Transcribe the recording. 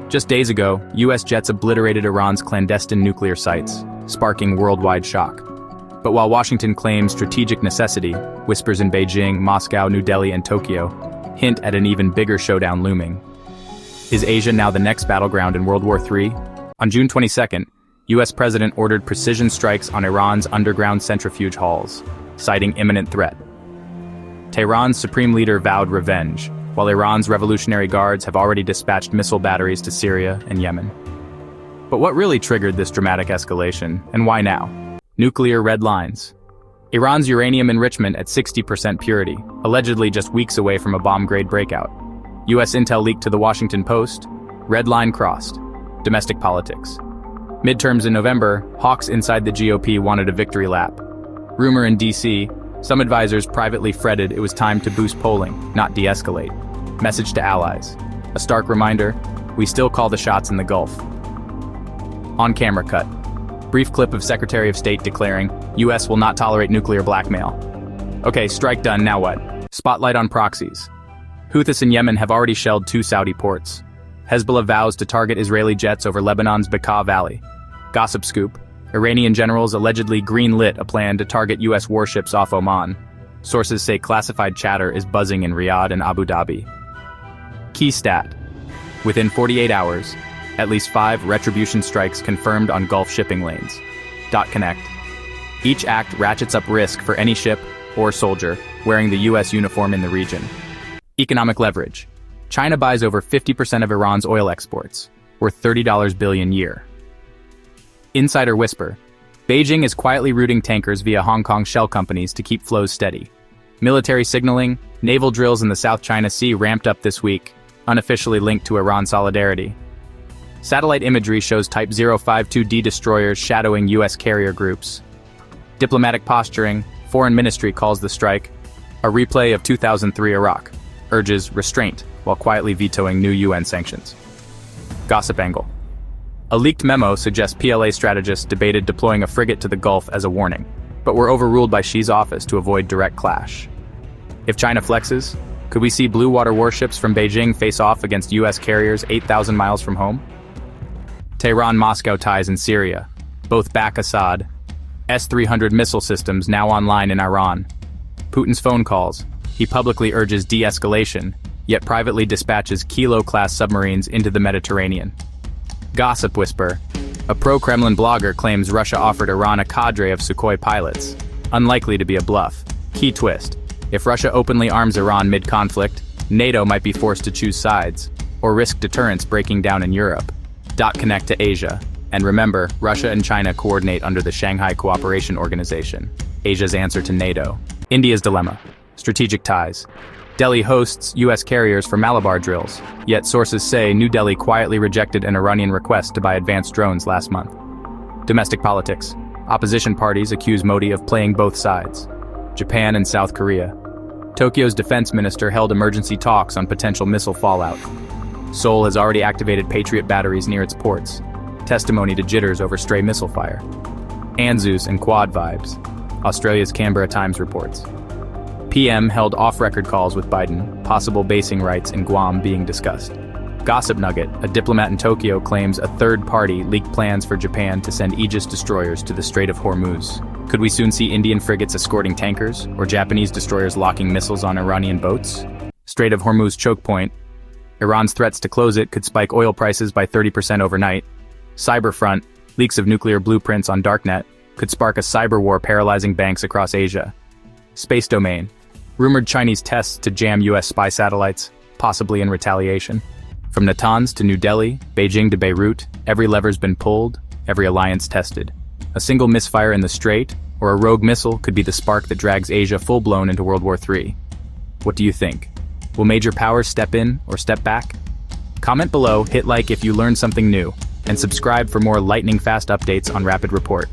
Just days ago, US jets obliterated Iran's clandestine nuclear sites, sparking worldwide shock. But while Washington claims strategic necessity, whispers in Beijing, Moscow, New Delhi, and Tokyo hint at an even bigger showdown looming. Is Asia now the next battleground in World War III? On June 22nd, US President ordered precision strikes on Iran's underground centrifuge halls, citing imminent threat. Tehran's supreme leader vowed revenge, while Iran's Revolutionary Guards have already dispatched missile batteries to Syria and Yemen. But what really triggered this dramatic escalation, and why now? Nuclear red lines. Iran's uranium enrichment at 60% purity, allegedly just weeks away from a bomb-grade breakout. US intel leaked to the Washington Post, red line crossed. Domestic politics. Midterms in November, hawks inside the GOP wanted a victory lap. Rumor in DC, some advisors privately fretted it was time to boost polling, not de-escalate. Message to allies. A stark reminder, we still call the shots in the Gulf. On-camera cut. Brief clip of Secretary of State declaring, US will not tolerate nuclear blackmail. Okay, strike done, now what? Spotlight on proxies. Houthis in Yemen have already shelled 2 Saudi ports. Hezbollah vows to target Israeli jets over Lebanon's Bekaa Valley. Gossip scoop. Iranian generals allegedly green-lit a plan to target US warships off Oman. Sources say classified chatter is buzzing in Riyadh and Abu Dhabi. Key stat. Within 48 hours, at least 5 retribution strikes confirmed on Gulf shipping lanes. Connect. Each act ratchets up risk for any ship or soldier wearing the US uniform in the region. Economic leverage. China buys over 50% of Iran's oil exports, worth $30 billion a year. Insider whisper. Beijing is quietly routing tankers via Hong Kong shell companies to keep flows steady. Military signaling, naval drills in the South China Sea ramped up this week, unofficially linked to Iran solidarity. Satellite imagery shows Type 052D destroyers shadowing US carrier groups. Diplomatic posturing, Foreign Ministry calls the strike a replay of 2003 Iraq, urges restraint while quietly vetoing new UN sanctions. Gossip angle. A leaked memo suggests PLA strategists debated deploying a frigate to the Gulf as a warning, but were overruled by Xi's office to avoid direct clash. If China flexes, could we see blue water warships from Beijing face off against US carriers 8,000 miles from home? Tehran-Moscow ties in Syria, both back Assad. S-300 missile systems now online in Iran. Putin's phone calls. He publicly urges de-escalation, yet privately dispatches Kilo-class submarines into the Mediterranean. Gossip whisper. A pro-Kremlin blogger claims Russia offered Iran a cadre of Sukhoi pilots. Unlikely to be a bluff. Key twist. If Russia openly arms Iran mid-conflict, NATO might be forced to choose sides, or risk deterrence breaking down in Europe. Connect to Asia. And remember, Russia and China coordinate under the Shanghai Cooperation Organization, Asia's answer to NATO. India's dilemma. Strategic ties. Delhi hosts US carriers for Malabar drills, yet sources say New Delhi quietly rejected an Iranian request to buy advanced drones last month. Domestic politics. Opposition parties accuse Modi of playing both sides. Japan and South Korea. Tokyo's defense minister held emergency talks on potential missile fallout. Seoul has already activated Patriot batteries near its ports. Testimony to jitters over stray missile fire. ANZUS and Quad vibes. Australia's Canberra Times reports. PM held off-record calls with Biden, possible basing rights in Guam being discussed. Gossip nugget, a diplomat in Tokyo claims a third party leaked plans for Japan to send Aegis destroyers to the Strait of Hormuz. Could we soon see Indian frigates escorting tankers, or Japanese destroyers locking missiles on Iranian boats? Strait of Hormuz choke point. Iran's threats to close it could spike oil prices by 30% overnight. Cyberfront, leaks of nuclear blueprints on Darknet, could spark a cyber war paralyzing banks across Asia. Space domain. Rumored Chinese tests to jam US spy satellites, possibly in retaliation. From Natanz to New Delhi, Beijing to Beirut, every lever's been pulled, every alliance tested. A single misfire in the Strait, or a rogue missile could be the spark that drags Asia full-blown into World War III. What do you think? Will major powers step in or step back? Comment below, hit like if you learned something new, and subscribe for more lightning-fast updates on Rapid Report.